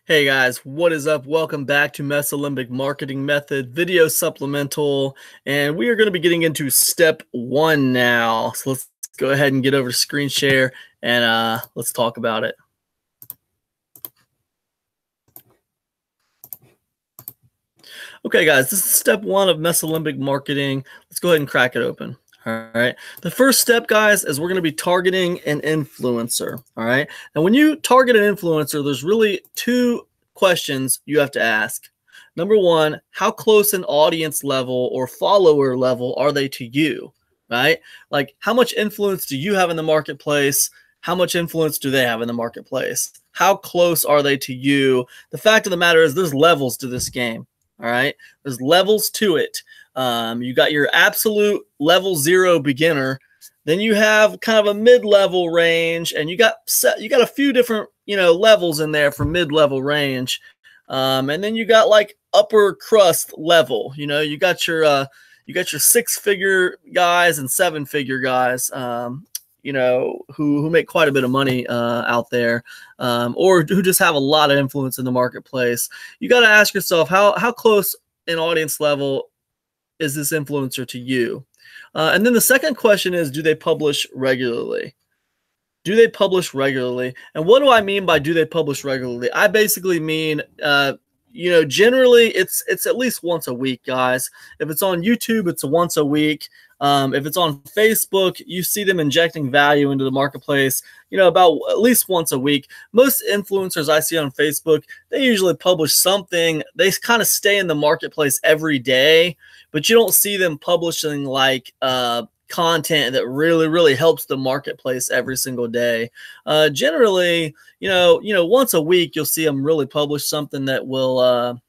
Hey guys, what is up? Welcome back to Mesolimbic Marketing Method Video Supplemental, and we are going to be getting into step one now. So let's go ahead and get over to screen share and let's talk about it. Okay guys, this is step one of Mesolimbic Marketing. Let's go ahead and crack it open. All right. The first step, guys, is we're going to be targeting an influencer. All right. Now, when you target an influencer, there's really two questions you have to ask. Number one, how close an audience level or follower level are they to you? Right? Like, how much influence do you have in the marketplace? How much influence do they have in the marketplace? How close are they to you? The fact of the matter is there's levels to this game. All right. There's levels to it. You got your absolute level 0 beginner, then you have kind of a mid-level range, and you got a few different levels in there for mid-level range, and then you got like upper crust level. You got your 6-figure guys and 7-figure guys, who make quite a bit of money out there, or who just have a lot of influence in the marketplace. You got to ask yourself how close an audience level is this influencer to you? And then the second question is, do they publish regularly? Do they publish regularly? And what do I mean by do they publish regularly? I basically mean, generally it's at least once a week, guys. If it's on YouTube, it's once a week. If it's on Facebook, you see them injecting value into the marketplace, about at least once a week. Most influencers I see on Facebook, they usually publish something. They kind of stay in the marketplace every day, but you don't see them publishing like content that really helps the marketplace every single day. Generally, once a week, you'll see them really publish something that will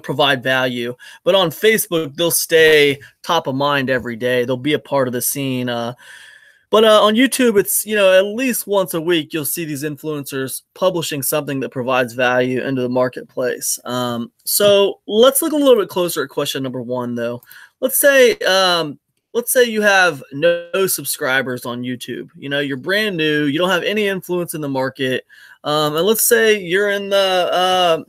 provide value. But on Facebook, they'll stay top of mind every day. They'll be a part of the scene. But on YouTube, it's, at least once a week, you'll see these influencers publishing something that provides value into the marketplace. So let's look a little bit closer at question number one, though. Let's say you have no subscribers on YouTube. You're brand new. You don't have any influence in the market. And let's say you're in the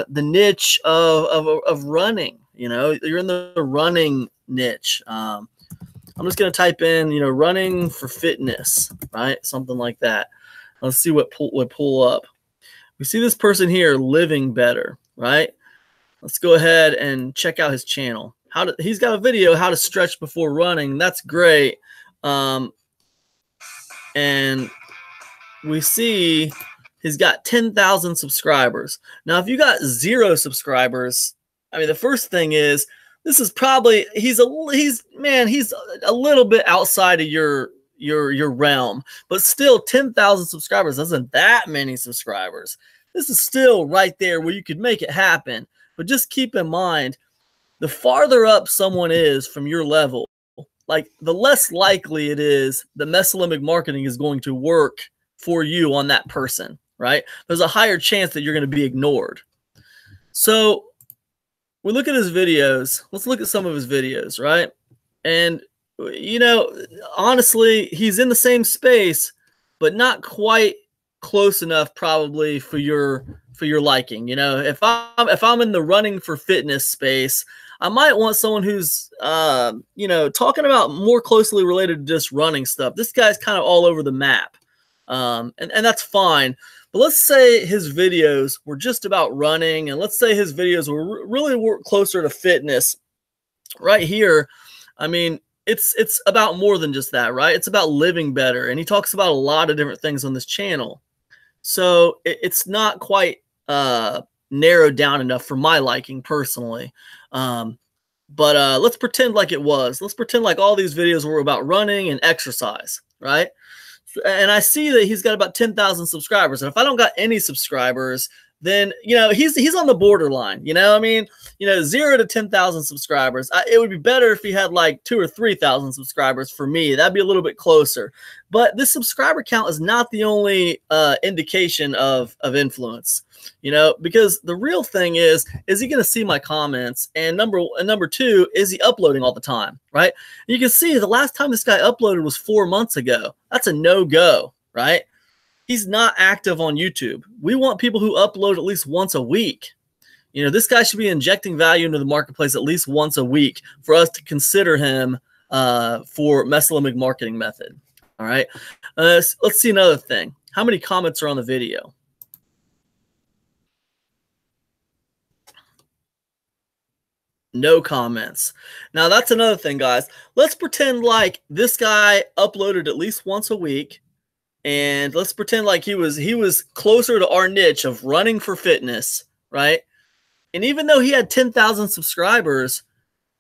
niche of running. You're in the running niche. I'm just gonna type in running for fitness, right? Something like that. Let's see what pull up. We see this person here, Living Better, right? Let's go ahead and check out his channel. He's got a video how to stretch before running. That's great. And we see he's got 10,000 subscribers. Now, if you got 0 subscribers, I mean, the first thing is this is probably he's a little bit outside of your realm, but still 10,000 subscribers isn't that many subscribers. This is still right there where you could make it happen. But just keep in mind, the farther up someone is from your level, like the less likely it is that Mesolimbic Marketing is going to work for you on that person, right? There's a higher chance that you're going to be ignored. So we look at his videos. Let's look at some of his videos, right? And, honestly, he's in the same space, but not quite close enough probably for your liking. If I'm in the running for fitness space, I might want someone who's, talking about more closely related to just running stuff. This guy's kind of all over the map. And that's fine. But let's say his videos were just about running, and let's say his videos were really closer to fitness. Right here, I mean, it's about more than just that, right? It's about living better, and he talks about a lot of different things on this channel. So it's not quite narrowed down enough for my liking personally. But let's pretend like it was. Let's pretend like all these videos were about running and exercise, right? And I see that he's got about 10,000 subscribers. And if I don't got any subscribers, then, he's on the borderline. I mean, 0 to 10,000 subscribers. It would be better if he had like 2,000 or 3,000 subscribers for me. That'd be a little bit closer. But this subscriber count is not the only indication of influence, because the real thing is he going to see my comments? And number two, is he uploading all the time, right? And you can see the last time this guy uploaded was 4 months ago. That's a no-go, right? he's not active on YouTube. We want people who upload at least once a week. You know, this guy should be injecting value into the marketplace at least once a week for us to consider him for mesolimbic marketing method. All right. Let's see another thing. How many comments are on the video? No comments. Now that's another thing, guys. Let's pretend like this guy uploaded at least once a week, and let's pretend like he was closer to our niche of running for fitness, right? And even though he had 10,000 subscribers,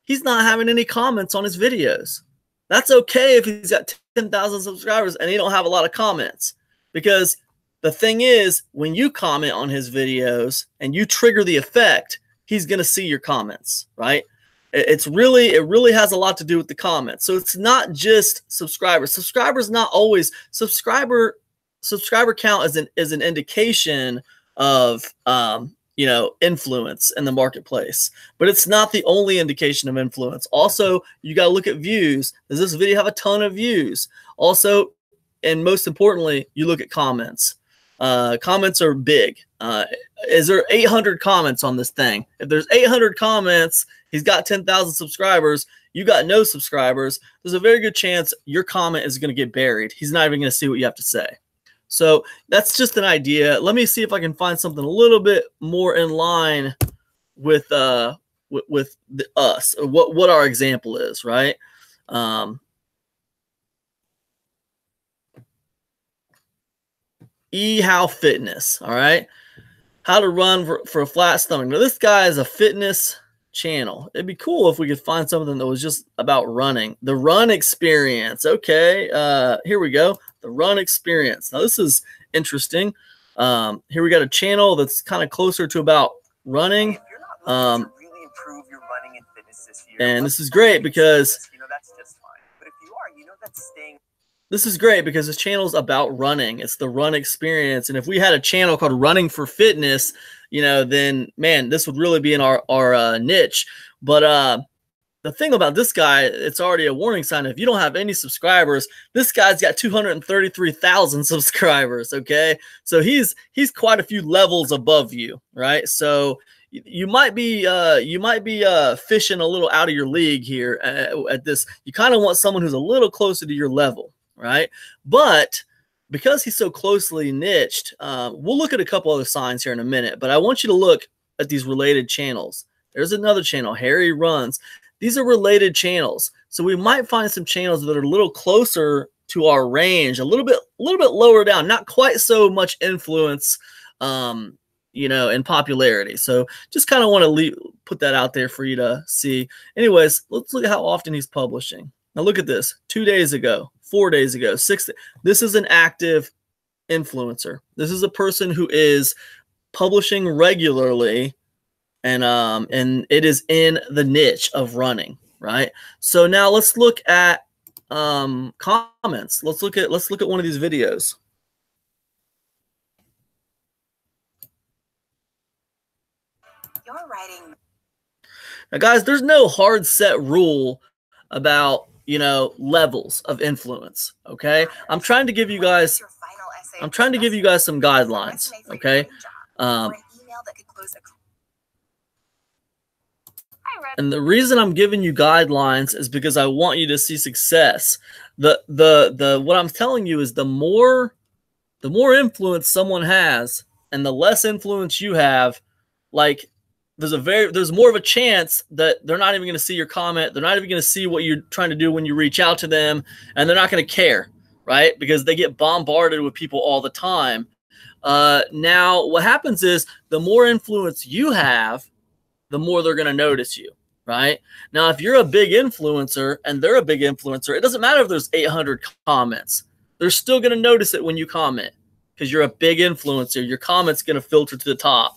he's not having any comments on his videos. That's okay if he's got 10,000 subscribers and he don't have a lot of comments, because the thing is, when you comment on his videos and you trigger the effect, he's going to see your comments, right? It really has a lot to do with the comments. So it's not just subscribers. Subscribers not always subscriber count is an indication of you know, influence in the marketplace, but it's not the only indication of influence. Also, you got to look at views. Does this video have a ton of views? Also, and most importantly, you look at comments. Comments are big. Is there 800 comments on this thing? If there's 800 comments, he's got 10,000 subscribers, you got no subscribers, there's a very good chance your comment is going to get buried. He's not even going to see what you have to say. So that's just an idea. Let me see if I can find something a little bit more in line with us, what our example is, right? How Fitness, all right? How to run for a flat stomach. Now, this guy is a fitness channel. It'd be cool if we could find something that was just about running. The Run Experience. Okay, here we go. The Run Experience. Now, this is interesting. Here we got a channel that's kind of closer to about running. And this is great because this channel is about running. It's the Run Experience. And if we had a channel called Running for Fitness, you know, then man, this would really be in our niche. But the thing about this guy, it's already a warning sign. If you don't have any subscribers, this guy's got 233,000 subscribers. Okay, so he's quite a few levels above you, right? So you might be fishing a little out of your league here at this. You kind of want someone who's a little closer to your level, right? But because he's so closely niched, we'll look at a couple other signs here in a minute. But I want you to look at these related channels. There's another channel, Harry Runs. These are related channels. So we might find some channels that are a little closer to our range, a little bit lower down, not quite so much influence, you know, and popularity. So just kind of want to put that out there for you to see. Anyways, let's look at how often he's publishing. Now look at this, 2 days ago, 4 days ago, 6. This is an active influencer. This is a person who is publishing regularly, and it is in the niche of running, right? So now let's look at comments. Let's look at one of these videos. You're writing. Now, guys, there's no hard set rule about, you know, levels of influence. Okay, I'm trying to give you guys some guidelines. Okay, and the reason I'm giving you guidelines is because I want you to see success. What I'm telling you is the more influence someone has and the less influence you have, like there's more of a chance that they're not even going to see your comment. They're not even going to see what you're trying to do when you reach out to them, and they're not going to care, right? Because they get bombarded with people all the time. Now, what happens is the more influence you have, the more they're going to notice you, right? Now, if you're a big influencer and they're a big influencer, it doesn't matter if there's 800 comments. They're still going to notice it when you comment because you're a big influencer. Your comment's going to filter to the top,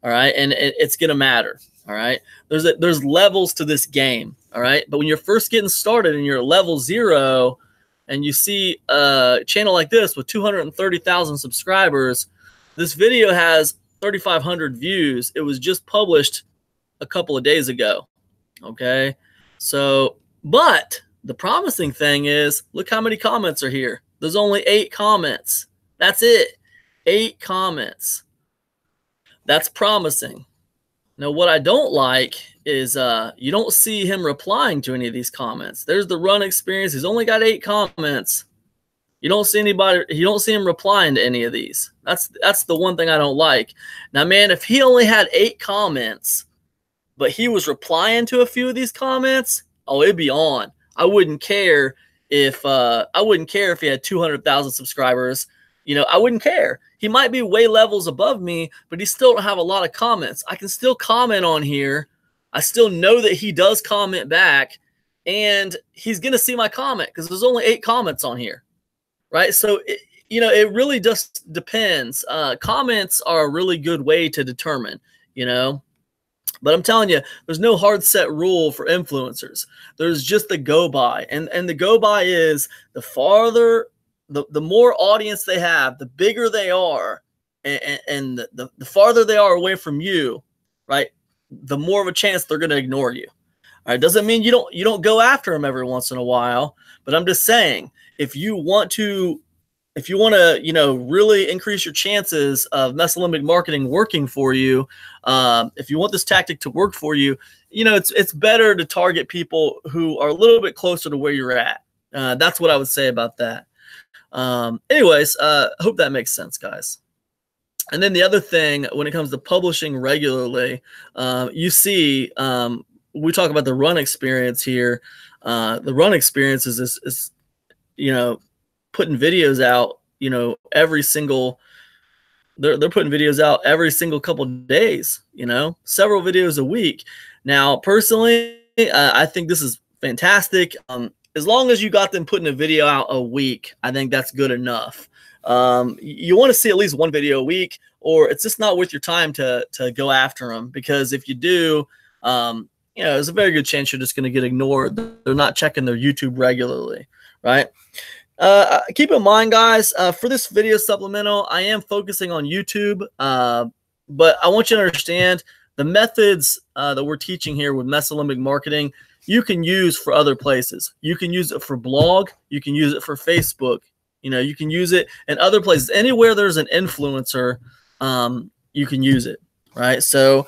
all right? And it's going to matter, all right? There's levels to this game, all right? But when you're first getting started and you're at level 0 and you see a channel like this with 230,000 subscribers, this video has 3,500 views. It was just published a couple of days ago. Okay. So, but the promising thing is, look how many comments are here. There's only 8 comments. That's it. 8 comments. That's promising. Now, what I don't like is you don't see him replying to any of these comments. There's the run experience. He's only got 8 comments. You don't see anybody. You don't see him replying to any of these. That's the one thing I don't like. Now, man, if he only had 8 comments, but he was replying to a few of these comments, oh, it'd be on. I wouldn't care if he had 200,000 subscribers. You know, I wouldn't care. He might be way levels above me, but he still don't have a lot of comments. I can still comment on here. I still know that he does comment back, and he's going to see my comment because there's only 8 comments on here, right? So, it really just depends. Comments are a really good way to determine, But I'm telling you, there's no hard set rule for influencers. There's just the go by. And the go by is the farther, the more audience they have, the bigger they are, and the farther they are away from you, right, the more of a chance they're going to ignore you. All right, doesn't mean you don't go after them every once in a while, but I'm just saying, if you want to, really increase your chances of mesolimbic marketing working for you, if you want this tactic to work for you, it's better to target people who are a little bit closer to where you're at. That's what I would say about that. Anyways, hope that makes sense, guys. And then the other thing, when it comes to publishing regularly, you see, we talk about the run experience here. The run experience is putting videos out, every single, they're putting videos out every single couple of days, several videos a week. Now, personally, I think this is fantastic. As long as you got them putting a video out a week, I think that's good enough. You want to see at least 1 video a week, or it's just not worth your time to go after them, because if you do, there's a very good chance you're just going to get ignored. They're not checking their YouTube regularly, right? Keep in mind, guys, for this video supplemental, I am focusing on YouTube, but I want you to understand the methods that we're teaching here with mesolimbic marketing, you can use for other places. You can use it for blog. You can use it for Facebook. You can use it in other places. Anywhere there's an influencer, you can use it, right? So,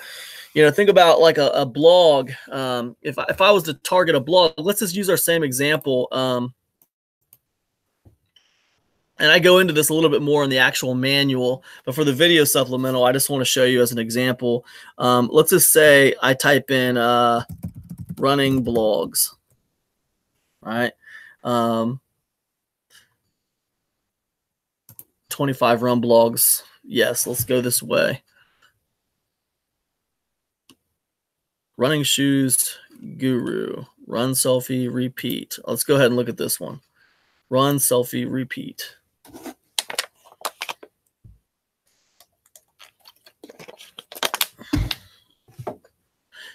think about like a blog. If I was to target a blog, let's just use our same example. And I go into this a little bit more in the actual manual, but for the video supplemental, I just want to show you as an example. Let's just say I type in running blogs, right? 25 run blogs. Yes, let's go this way. Running shoes guru, run selfie repeat. Let's go ahead and look at this one. Run selfie repeat.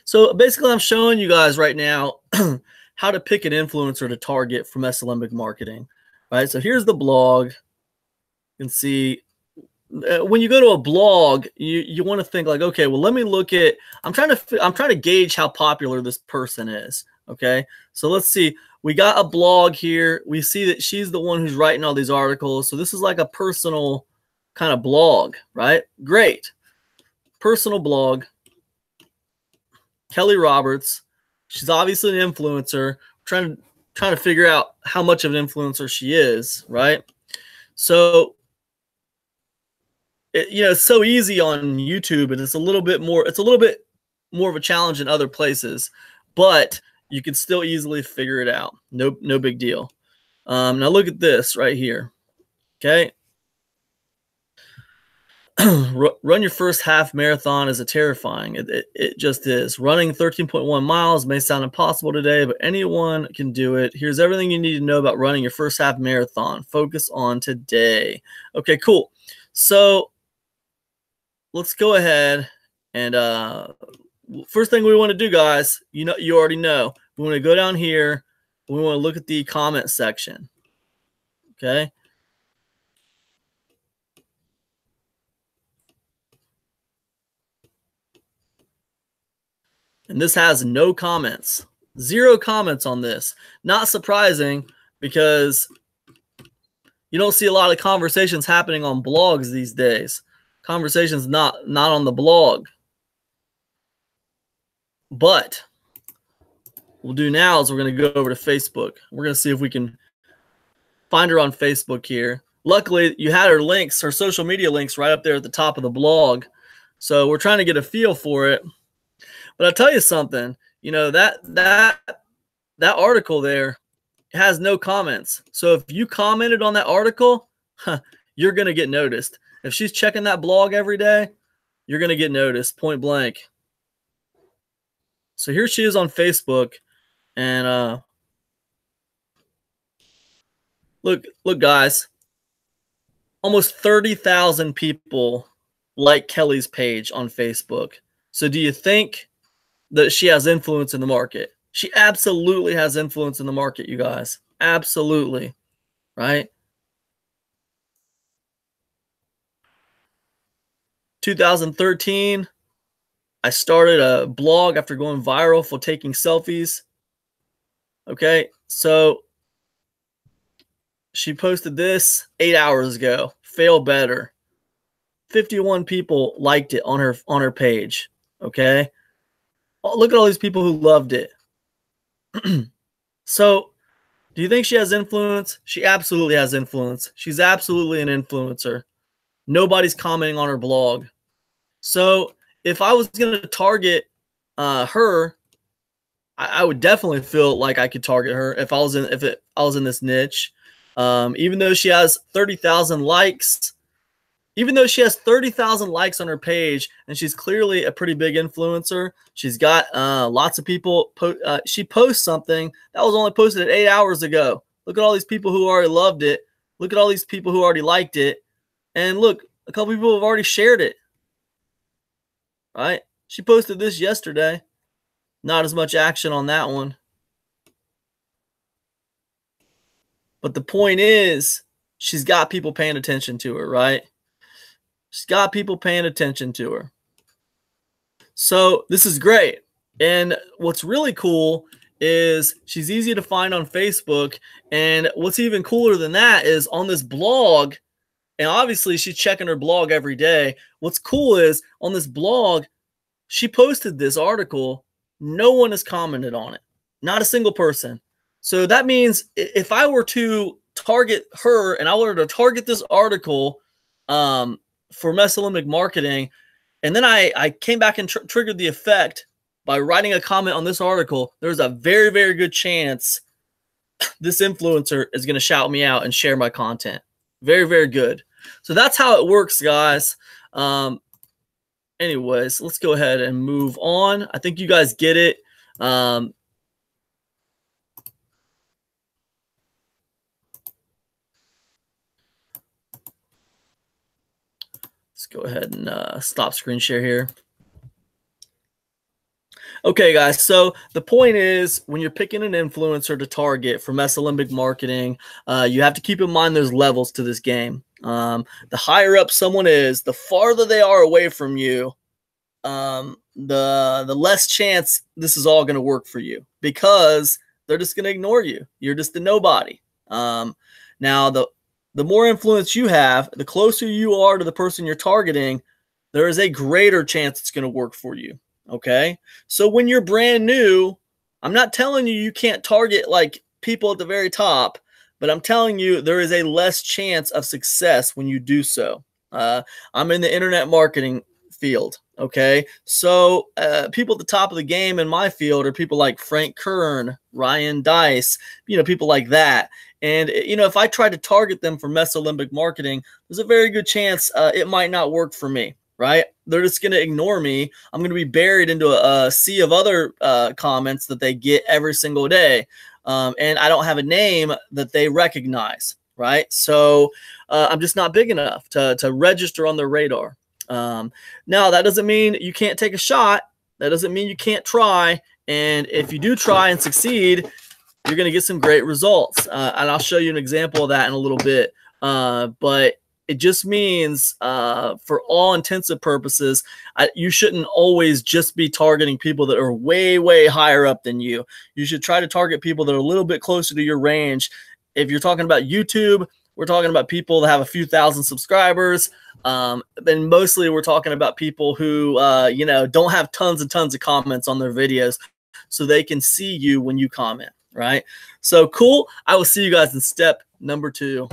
So basically, I'm showing you guys right now how to pick an influencer to target for mesolimbic marketing. Right. So here's the blog. You can see when you go to a blog, you want to think like, okay, well, let me look at. I'm trying to gauge how popular this person is. Okay. So let's see. We got a blog here. We see that she's the one who's writing all these articles. So this is like a personal kind of blog, right? Great. Personal blog. Kelly Roberts. She's obviously an influencer. Trying to figure out how much of an influencer she is, right? So, it's so easy on YouTube, and it's a little bit more of a challenge in other places, but you can still easily figure it out. No big deal. Now look at this right here. Okay. Run your first half marathon is terrifying. It just is. Running 13.1 miles may sound impossible today, but anyone can do it. Here's everything you need to know about running your first half marathon. Focus on today. Okay, cool. So let's go ahead and first thing we want to do, guys, you already know. We want to go down here. We want to look at the comment section. Okay. And this has no comments, 0 comments on this. Not surprising, because You don't see a lot of conversations happening on blogs these days. Conversations not on the blog. But what we'll do now is we're going to go over to Facebook. We're going to see if we can find her on Facebook here. Luckily, you had her links, her social media links right up there at the top of the blog. So we're trying to get a feel for it. But I'll tell you something, you know, that article there has no comments. So if you commented on that article, you're going to get noticed. If she's checking that blog every day, you're going to get noticed, point blank. So here she is on Facebook, and look, guys, almost 30,000 people like Kelly's page on Facebook. So do you think that she has influence in the market? She absolutely has influence in the market, you guys. Absolutely, right? 2013, I started a blog after going viral for taking selfies. Okay, so she posted this 8 hours ago. Fail better. 51 people liked it on her page. Okay, look at all these people who loved it. So, do you think she has influence? She absolutely has influence. She's absolutely an influencer. Nobody's commenting on her blog. So, if I was going to target her, I would definitely feel like I could target her if I was in this niche. Even though she has 30,000 likes, even though she has 30,000 likes on her page, and she's clearly a pretty big influencer, she's got lots of people. She posts something that was only posted 8 hours ago. Look at all these people who already loved it. Look at all these people who already liked it. And look, a couple people have already shared it. Right? She posted this yesterday. Not as much action on that one. But the point is, she's got people paying attention to her, right? She's got people paying attention to her. So this is great. And what's really cool is she's easy to find on Facebook. And what's even cooler than that is on this blog, and obviously she's checking her blog every day. What's cool is on this blog, she posted this article. No one has commented on it. Not a single person. So that means if I were to target her and I were to target this article for Mesolimbic marketing, and then I came back and triggered the effect by writing a comment on this article, there's a very, very good chance this influencer is going to shout me out and share my content. Very, very good. So that's how it works, guys. Anyways, let's go ahead and move on. I think you guys get it. Let's go ahead and stop screen share here. Okay, guys, so the point is when you're picking an influencer to target for Mesolimbic marketing, you have to keep in mind there's levels to this game. The higher up someone is, the farther they are away from you, the less chance this is all going to work for you because they're just going to ignore you. You're just a nobody. Now, the more influence you have, the closer you are to the person you're targeting, there is a greater chance it's going to work for you. Okay. So when you're brand new, I'm not telling you you can't target like people at the very top, but I'm telling you there is a less chance of success when you do so. I'm in the internet marketing field. Okay. So people at the top of the game in my field are people like Frank Kern, Ryan Dice, people like that. And, if I try to target them for Mesolimbic marketing, there's a very good chance it might not work for me. Right? They're just going to ignore me. I'm going to be buried into a sea of other comments that they get every single day. And I don't have a name that they recognize. Right? So I'm just not big enough to register on their radar. Now, that doesn't mean you can't take a shot. That doesn't mean you can't try. And if you do try and succeed, you're going to get some great results. And I'll show you an example of that in a little bit. But it just means for all intensive purposes, you shouldn't always just be targeting people that are way, way higher up than you. You should try to target people that are a little bit closer to your range. If you're talking about YouTube, we're talking about people that have a few thousand subscribers. And mostly we're talking about people who, you know, don't have tons and tons of comments on their videos so they can see you when you comment, right? So cool. I will see you guys in step number 2.